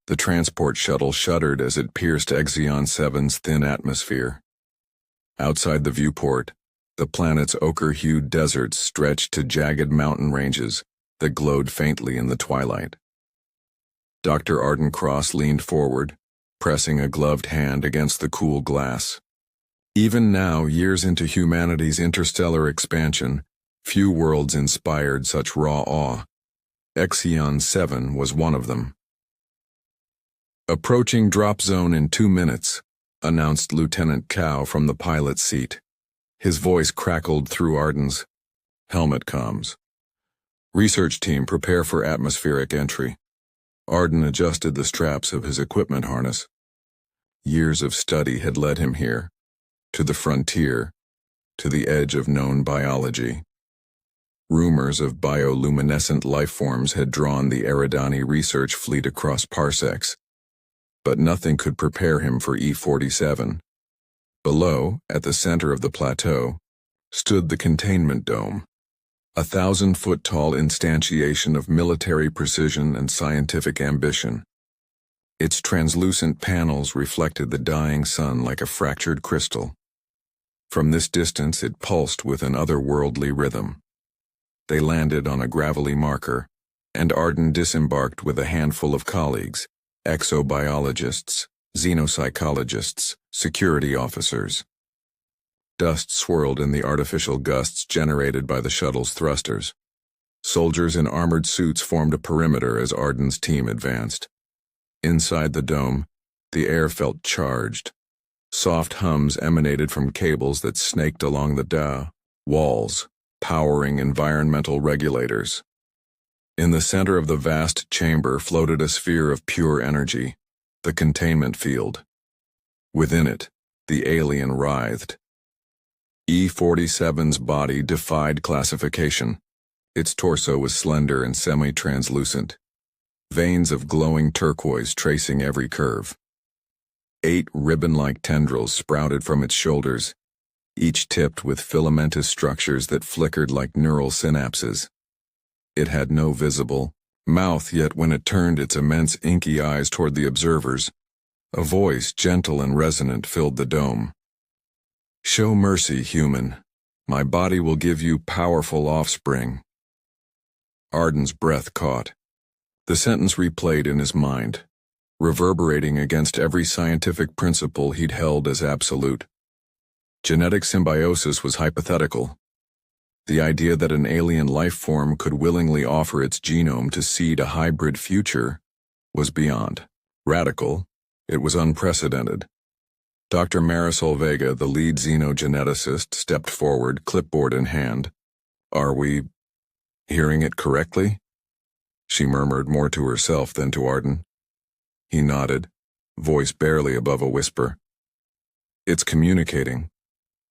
The transport shuttle shuddered as it pierced Exeon 7's thin atmosphere. Outside the viewport, the planet's ochre-hued deserts stretched to jagged mountain ranges that glowed faintly in the twilight. Dr. Arden Cross leaned forward, pressing a gloved hand against the cool glass. Even now, years into humanity's interstellar expansion, few worlds inspired such raw awe. Exeon 7 was one of them. "Approaching drop zone in 2 minutes," announced Lieutenant Cao from the pilot's seat. His voice crackled through Arden's. "Helmet comms. Research team, prepare for atmospheric entry." Arden adjusted the straps of his equipment harness. Years of study had led him here, to the frontier, to the edge of known biology. Rumors of bioluminescent lifeforms had drawn the Eridani research fleet across parsecs, but nothing could prepare him for E-47. Below, at the center of the plateau, stood the containment dome, a 1,000-foot-tall instantiation of military precision and scientific ambition. Its translucent panels reflected the dying sun like a fractured crystal. From this distance it pulsed with an otherworldly rhythm. They landed on a gravelly marker, and Arden disembarked with a handful of colleagues, exobiologists, xenopsychologists, security officers. Dust swirled in the artificial gusts generated by the shuttle's thrusters. Soldiers in armored suits formed a perimeter as Arden's team advanced. Inside the dome, the air felt charged. Soft hums emanated from cables that snaked along the walls, powering environmental regulators. In the center of the vast chamber floated a sphere of pure energy, the containment field. Within it, the alien writhed. E-47's body defied classification. Its torso was slender and semi-translucent, veins of glowing turquoise tracing every curve. 8 ribbon-like tendrils sprouted from its shoulders, each tipped with filamentous structures that flickered like neural synapses. It had no visible mouth, yet when it turned its immense inky eyes toward the observers, a voice gentle and resonant filled the dome. "Show mercy, human. My body will give you powerful offspring." Arden's breath caught. The sentence replayed in his mind, reverberating against every scientific principle he'd held as absolute. Genetic symbiosis was hypothetical. The idea that an alien life form could willingly offer its genome to seed a hybrid future was beyond radical. It was unprecedented. Dr. Marisol Vega, the lead xenogeneticist, stepped forward, clipboard in hand. "Are we hearing it correctly?" she murmured, more to herself than to Arden. He nodded, voice barely above a whisper. "It's communicating,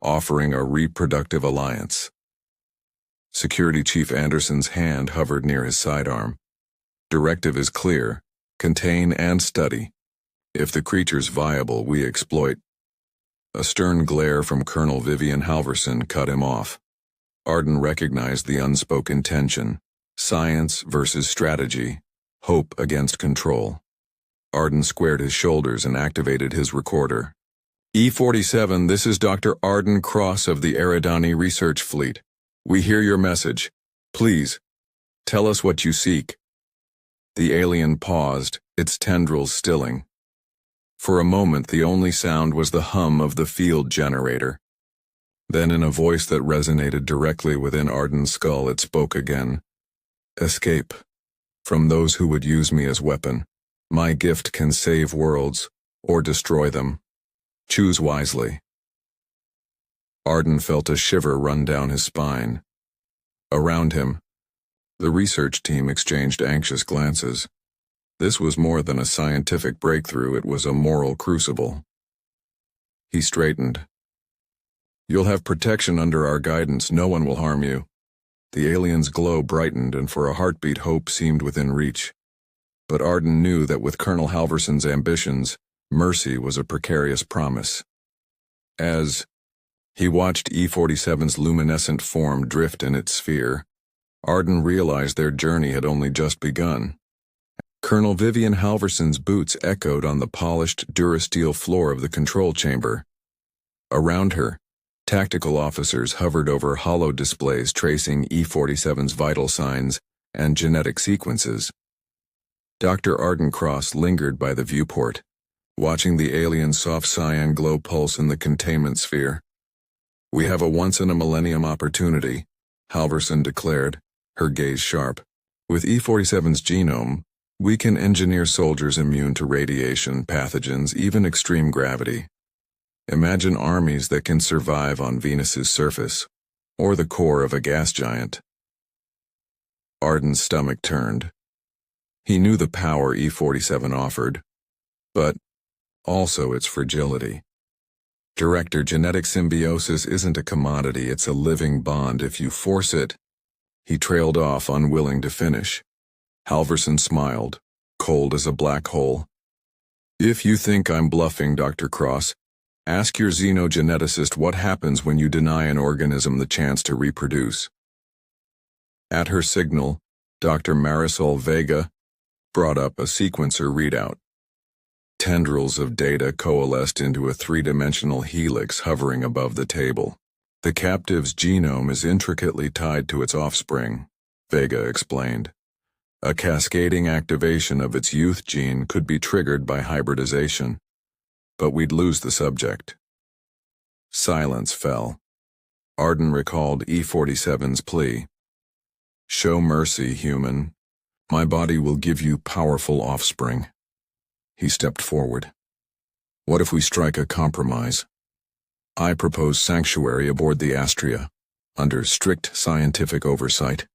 offering a reproductive alliance." Security Chief Anderson's hand hovered near his sidearm. "Directive is clear. Contain and study. If the creature's viable, we exploit." A stern glare from Colonel Vivian Halverson cut him off. Arden recognized the unspoken tension: science versus strategy, hope against control. Arden squared his shoulders and activated his recorder. "E-47, this is Dr. Arden Cross of the Eridani Research Fleet. We hear your message. Please, tell us what you seek." The alien paused, its tendrils stilling. For a moment, the only sound was the hum of the field generator. Then, in a voice that resonated directly within Arden's skull, it spoke again. "Escape from those who would use me as weapon. My gift can save worlds or destroy them. Choose wisely." Arden felt a shiver run down his spine. Around him, the research team exchanged anxious glances. This was more than a scientific breakthrough, it was a moral crucible. He straightened. "You'll have protection under our guidance. No one will harm you." The alien's glow brightened, and for a heartbeat hope seemed within reach. But Arden knew that with Colonel Halverson's ambitions, mercy was a precarious promise. As he watched E-47's luminescent form drift in its sphere, Arden realized their journey had only just begun. Colonel Vivian Halverson's boots echoed on the polished durasteel floor of the control chamber. Around her, tactical officers hovered over hollow displays tracing E-47's vital signs and genetic sequences. Dr. Arden Cross lingered by the viewport, watching the alien's soft cyan glow pulse in the containment sphere. "We have a once-in-a-millennium opportunity," Halverson declared, her gaze sharp. "With E-47's genome, we can engineer soldiers immune to radiation, pathogens, even extreme gravity. Imagine armies that can survive on Venus's surface, or the core of a gas giant." Arden's stomach turned. He knew the power E-47 offered, but also its fragility. Director, genetic symbiosis isn't a commodity, it's a living bond if you force it. He trailed off, unwilling to finish. Halverson smiled, cold as a black hole. "If you think I'm bluffing, Dr. Cross, ask your xenogeneticist what happens when you deny an organism the chance to reproduce." At her signal, Dr. Marisol Vega brought up a sequencer readout. Tendrils of data coalesced into a three-dimensional helix hovering above the table. "The captive's genome is intricately tied to its offspring," Vega explained. "A cascading activation of its youth gene could be triggered by hybridization, but we'd lose the subject." Silence fell. Arden recalled E-47's plea. "Show mercy, human. My body will give you powerful offspring." He stepped forward. "What if we strike a compromise? I propose sanctuary aboard the Astria, under strict scientific oversight.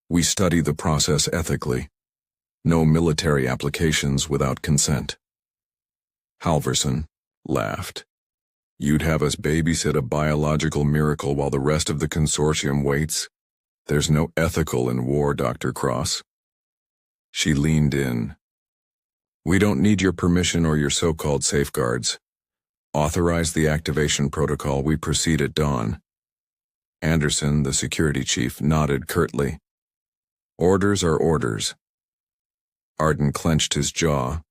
We study the process ethically. No military applications without consent." Halverson laughed. "You'd have us babysit a biological miracle while the rest of the consortium waits? There's no ethical in war, Dr. Cross." She leaned in. "We don't need your permission or your so-called safeguards. Authorize the activation protocol, we proceed at dawn." Anderson, the security chief, nodded curtly. "Orders are orders." Arden clenched his jaw.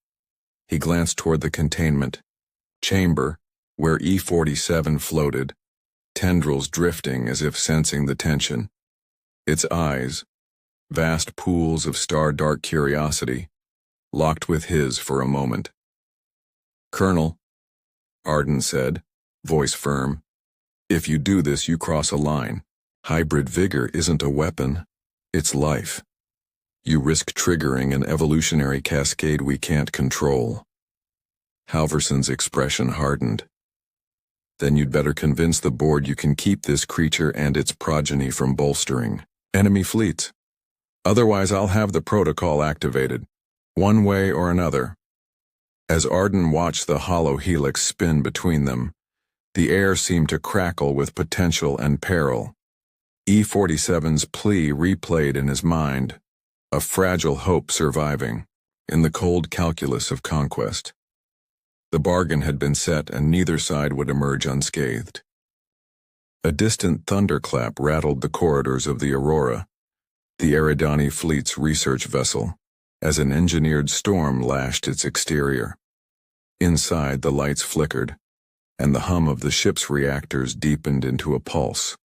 He glanced toward the containment chamber, where E-47 floated, tendrils drifting as if sensing the tension. Its eyes, vast pools of star-dark curiosity, locked with his for a moment. "Colonel," Arden said, voice firm, "if you do this, you cross a line. Hybrid vigor isn't a weapon, it's life. You risk triggering an evolutionary cascade we can't control." Halverson's expression hardened. "Then you'd better convince the board you can keep this creature and its progeny from bolstering enemy fleets. Otherwise, I'll have the protocol activated, one way or another." As Arden watched the hollow helix spin between them, the air seemed to crackle with potential and peril. E-47's plea replayed in his mind, a fragile hope surviving, in the cold calculus of conquest. The bargain had been set and neither side would emerge unscathed. A distant thunderclap rattled the corridors of the Aurora, the Eridani fleet's research vessel, as an engineered storm lashed its exterior. Inside, the lights flickered, and the hum of the ship's reactors deepened into a pulse.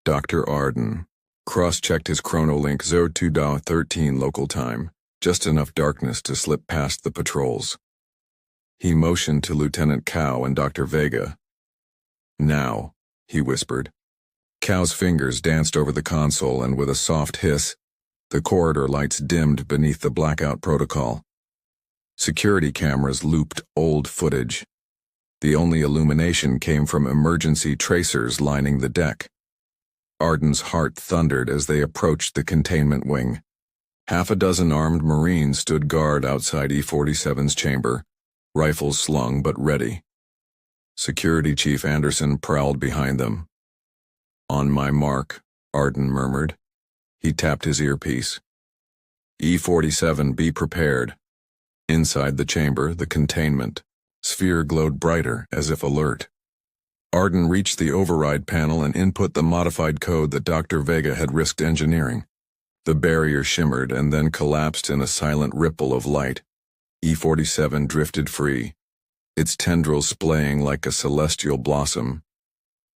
Dr. Arden cross-checked his chronolink Zo2-13 local time, just enough darkness to slip past the patrols. He motioned to Lieutenant Cao and Dr. Vega. "Now," he whispered. Cao's fingers danced over the console, and with a soft hiss, the corridor lights dimmed beneath the blackout protocol. Security cameras looped old footage. The only illumination came from emergency tracers lining the deck. Arden's heart thundered as they approached the containment wing. Half a dozen armed Marines stood guard outside E-47's chamber, rifles slung but ready. Security Chief Anderson prowled behind them. "On my mark," Arden murmured. He tapped his earpiece. "E-47, be prepared." Inside the chamber, the containment sphere glowed brighter, as if alert. Arden reached the override panel and input the modified code that Dr. Vega had risked engineering. The barrier shimmered and then collapsed in a silent ripple of light. E-47 drifted free, its tendrils splaying like a celestial blossom.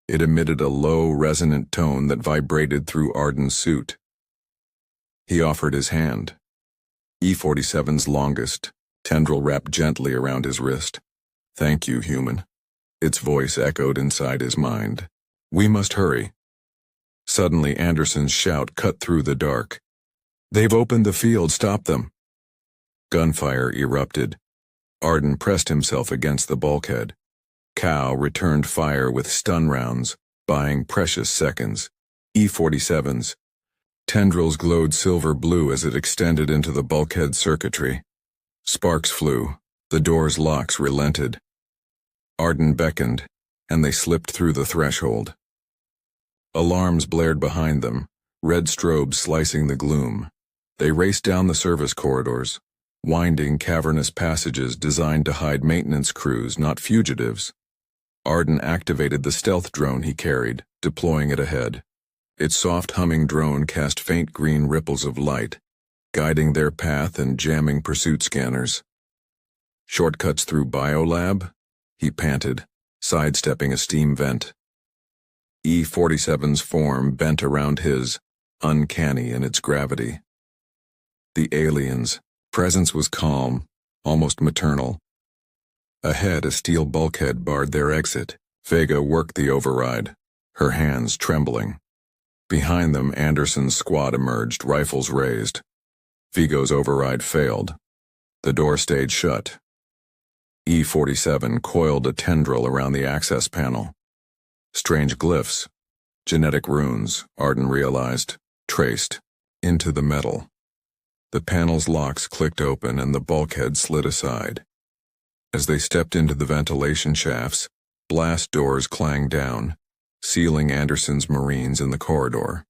It emitted a low, resonant tone that vibrated through Arden's suit. He offered his hand. E-47's longest, tendril wrapped gently around his wrist. "Thank you, human." Its voice echoed inside his mind. "We must hurry." Suddenly, Anderson's shout cut through the dark. "They've opened the field, stop them." Gunfire erupted. Arden pressed himself against the bulkhead. Cow returned fire with stun rounds, buying precious seconds. E-47's tendrils glowed silver blue as it extended into the bulkhead circuitry. Sparks flew. The door's locks relented. Arden beckoned, and they slipped through the threshold. Alarms blared behind them, red strobes slicing the gloom. They raced down the service corridors, winding cavernous passages designed to hide maintenance crews, not fugitives. Arden activated the stealth drone he carried, deploying it ahead. Its soft humming drone cast faint green ripples of light, guiding their path and jamming pursuit scanners. "Shortcuts through biolab?" he panted, sidestepping a steam vent. E-47's form bent around his, uncanny in its gravity. The aliens' presence was calm, almost maternal. Ahead, a steel bulkhead barred their exit. Vega worked the override, her hands trembling. Behind them, Anderson's squad emerged, rifles raised. Vigo's override failed. The door stayed shut. E-47 coiled a tendril around the access panel. Strange glyphs, genetic runes, Arden realized, traced into the metal. The panel's locks clicked open and the bulkhead slid aside. As they stepped into the ventilation shafts, blast doors clanged down, sealing Anderson's Marines in the corridor.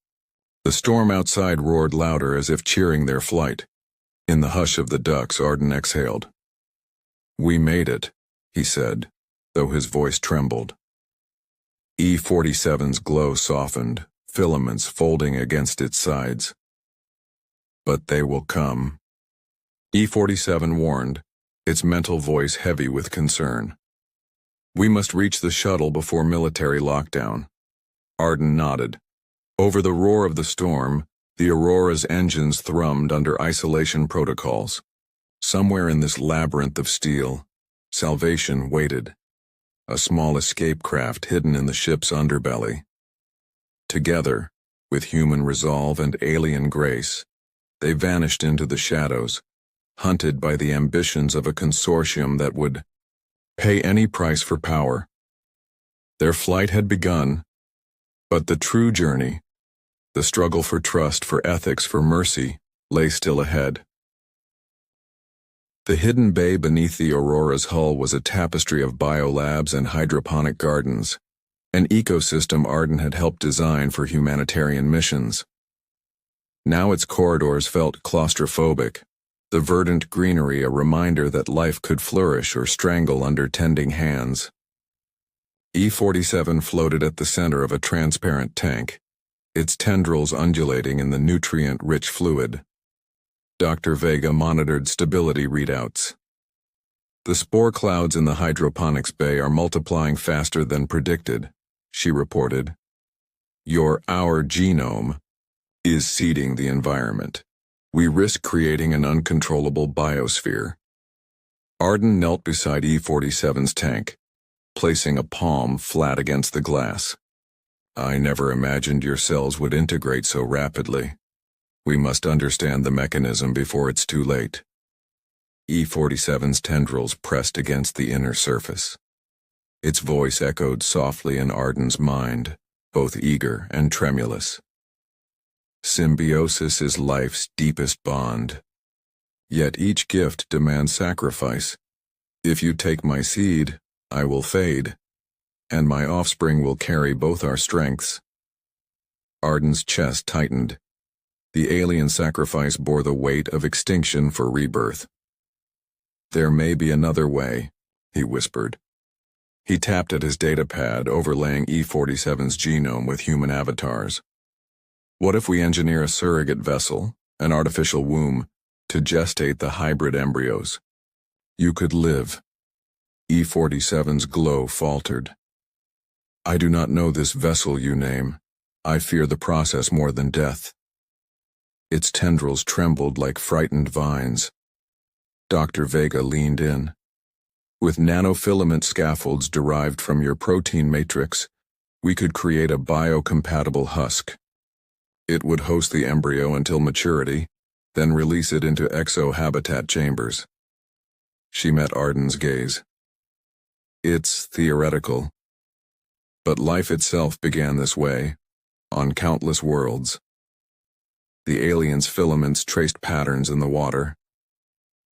The storm outside roared louder as if cheering their flight. In the hush of the ducts, Arden exhaled. "We made it," he said, though his voice trembled. E-47's glow softened, filaments folding against its sides. "But they will come," E-47 warned, its mental voice heavy with concern. "We must reach the shuttle before military lockdown." Arden nodded. Over the roar of the storm, the Aurora's engines thrummed under isolation protocols. Somewhere in this labyrinth of steel, salvation waited. A small escape craft hidden in the ship's underbelly. Together, with human resolve and alien grace, they vanished into the shadows, hunted by the ambitions of a consortium that would pay any price for power. Their flight had begun, but the true journey, the struggle for trust, for ethics, for mercy, lay still ahead. The hidden bay beneath the Aurora's hull was a tapestry of biolabs and hydroponic gardens, an ecosystem Arden had helped design for humanitarian missions. Now its corridors felt claustrophobic, the verdant greenery a reminder that life could flourish or strangle under tending hands. E-47 floated at the center of a transparent tank, its tendrils undulating in the nutrient-rich fluid. Dr. Vega monitored stability readouts. "The spore clouds in the hydroponics bay are multiplying faster than predicted," she reported. Our genome is seeding the environment. We risk creating an uncontrollable biosphere." Arden knelt beside E-47's tank, placing a palm flat against the glass. "I never imagined your cells would integrate so rapidly. We must understand the mechanism before it's too late." E-47's tendrils pressed against the inner surface. Its voice echoed softly in Arden's mind, both eager and tremulous. "Symbiosis is life's deepest bond. Yet each gift demands sacrifice. If you take my seed, I will fade, and my offspring will carry both our strengths." Arden's chest tightened. The alien sacrifice bore the weight of extinction for rebirth. "There may be another way," he whispered. He tapped at his datapad, overlaying E-47's genome with human avatars. What if we engineer a surrogate vessel, an artificial womb, to gestate the hybrid embryos? You could live. E-47's glow faltered. I do not know this vessel you name. I fear the process more than death. Its tendrils trembled like frightened vines. Dr. Vega leaned in. With nanofilament scaffolds derived from your protein matrix, we could create a biocompatible husk. It would host the embryo until maturity, then release it into exohabitat chambers. She met Arden's gaze. It's theoretical. But life itself began this way, on countless worlds. The aliens' filaments traced patterns in the water.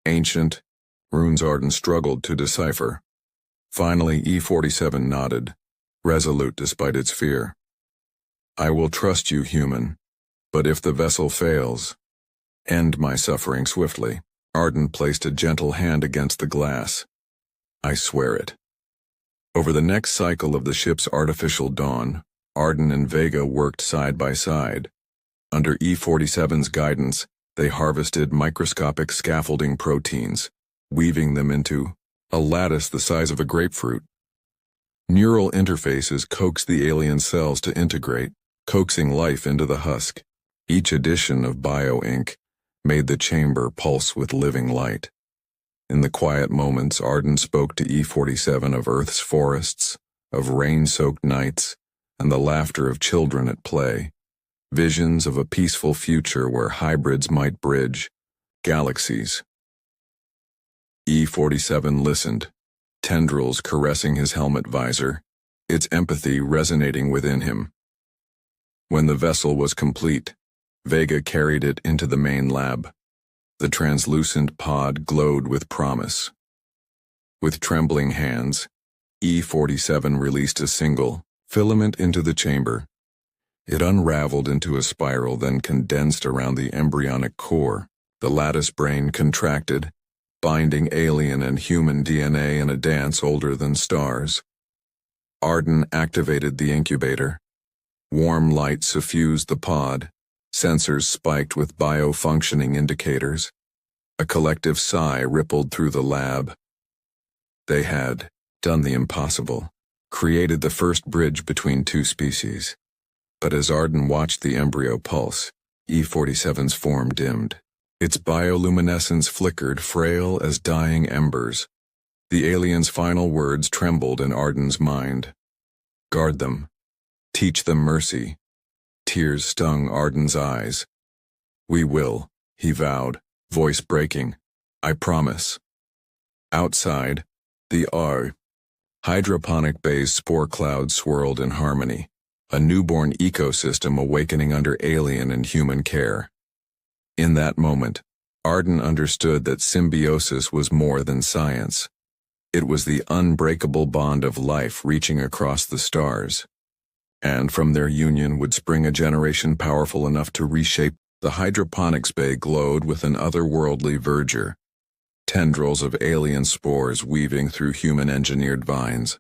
Ancient, runes Arden struggled to decipher. Finally, E-47 nodded, resolute despite its fear. I will trust you, human, but if the vessel fails, end my suffering swiftly. Arden placed a gentle hand against the glass. I swear it. Over the next cycle of the ship's artificial dawn, Arden and Vega worked side by side. Under E-47's guidance, they harvested microscopic scaffolding proteins, weaving them into a lattice the size of a grapefruit. Neural interfaces coaxed the alien cells to integrate, coaxing life into the husk. Each addition of bio-ink made the chamber pulse with living light. In the quiet moments, Arden spoke to E-47 of Earth's forests, of rain-soaked nights, and the laughter of children at play. Visions of a peaceful future where hybrids might bridge galaxies. E-47 listened, tendrils caressing his helmet visor, its empathy resonating within him. When the vessel was complete, Vega carried it into the main lab. The translucent pod glowed with promise. With trembling hands, E-47 released a single filament into the chamber. It unraveled into a spiral, then condensed around the embryonic core. The lattice brain contracted, binding alien and human DNA in a dance older than stars. Arden activated the incubator. Warm light suffused the pod, sensors spiked with bio-functioning indicators. A collective sigh rippled through the lab. They had done the impossible, created the first bridge between two species. But as Arden watched the embryo pulse, E-47's form dimmed. Its bioluminescence flickered, frail as dying embers. The alien's final words trembled in Arden's mind. Guard them. Teach them mercy. Tears stung Arden's eyes. We will, he vowed, voice breaking. I promise. Outside, the hydroponic bay's spore clouds swirled in harmony, a newborn ecosystem awakening under alien and human care. In that moment, Arden understood that symbiosis was more than science. It was the unbreakable bond of life reaching across the stars. And from their union would spring a generation powerful enough to reshape. The hydroponics bay glowed with an otherworldly verdure, tendrils of alien spores weaving through human-engineered vines.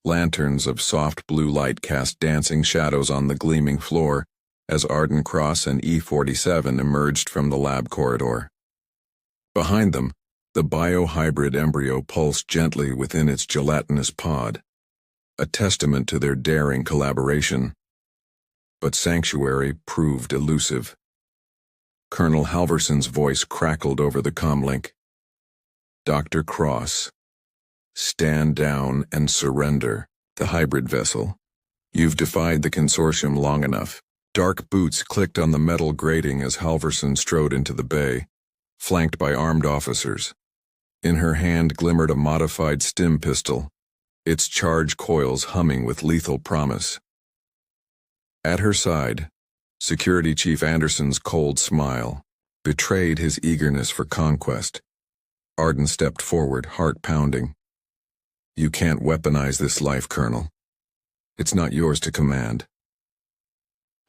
Lanterns of soft blue light cast dancing shadows on the gleaming floor as Arden Cross and E-47 emerged from the lab corridor. Behind them, the biohybrid embryo pulsed gently within its gelatinous pod, a testament to their daring collaboration. But sanctuary proved elusive. Colonel Halverson's voice crackled over the comlink. Dr. Cross, stand down and surrender the hybrid vessel. You've defied the consortium long enough. Dark boots clicked on the metal grating as Halverson strode into the bay, flanked by armed officers. In her hand glimmered a modified stim pistol, its charge coils humming with lethal promise. At her side, Security Chief Anderson's cold smile betrayed his eagerness for conquest. Arden stepped forward, heart pounding. You can't weaponize this life, Colonel. It's not yours to command.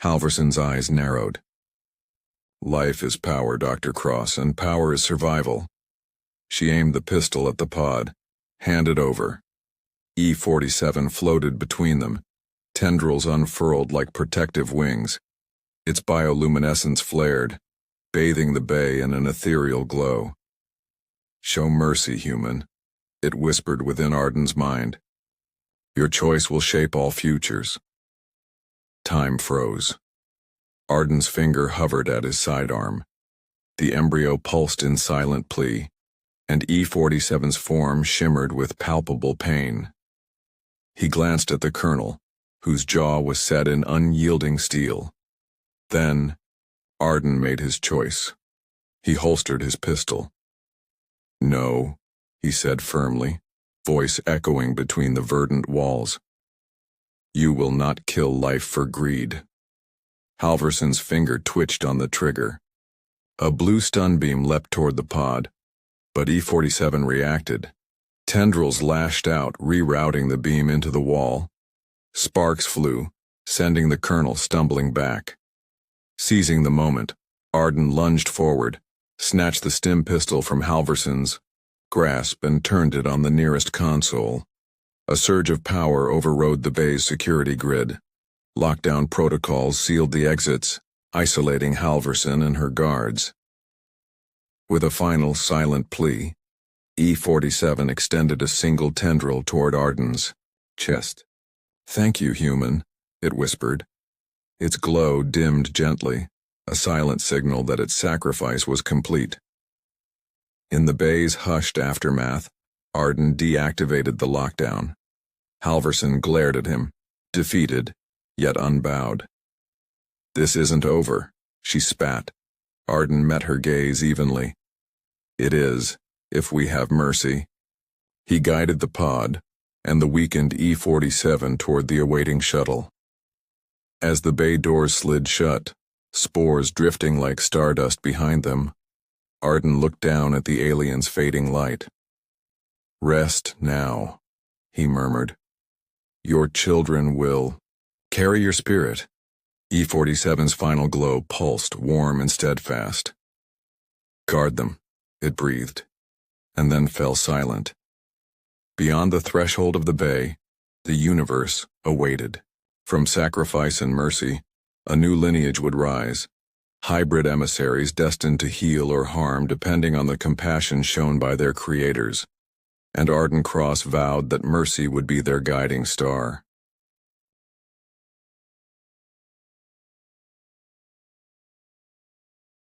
Halverson's eyes narrowed. Life is power, Dr. Cross, and power is survival. She aimed the pistol at the pod, handed over. E-47 floated between them, tendrils unfurled like protective wings. Its bioluminescence flared, bathing the bay in an ethereal glow. "Show mercy, human," it whispered within Arden's mind. "Your choice will shape all futures." Time froze. Arden's finger hovered at his sidearm. The embryo pulsed in silent plea, and E-47's form shimmered with palpable pain. He glanced at the colonel, whose jaw was set in unyielding steel. Then, Arden made his choice. He holstered his pistol. "No," he said firmly, voice echoing between the verdant walls. "You will not kill life for greed." Halverson's finger twitched on the trigger. A blue stun beam leapt toward the pod, but E-47 reacted. Tendrils lashed out, rerouting the beam into the wall. Sparks flew, sending the colonel stumbling back. Seizing the moment, Arden lunged forward, snatched the stim pistol from Halverson's grasp and turned it on the nearest console. A surge of power overrode the bay's security grid. Lockdown protocols sealed the exits, isolating Halverson and her guards. With a final silent plea, E-47 extended a single tendril toward Arden's chest. "Thank you, human," it whispered. Its glow dimmed gently, a silent signal that its sacrifice was complete. In the bay's hushed aftermath, Arden deactivated the lockdown. Halverson glared at him, defeated, yet unbowed. "This isn't over," she spat. Arden met her gaze evenly. "It is, if we have mercy." He guided the pod, and the weakened E-47 toward the awaiting shuttle. As the bay doors slid shut, spores drifting like stardust behind them, Arden looked down at the alien's fading light. "Rest now," he murmured. "Your children will carry your spirit." E-47's final glow pulsed, warm and steadfast. "Guard them," it breathed, and then fell silent. Beyond the threshold of the bay, the universe awaited. From sacrifice and mercy, a new lineage would rise, hybrid emissaries destined to heal or harm depending on the compassion shown by their creators. And Arden Cross vowed that mercy would be their guiding star.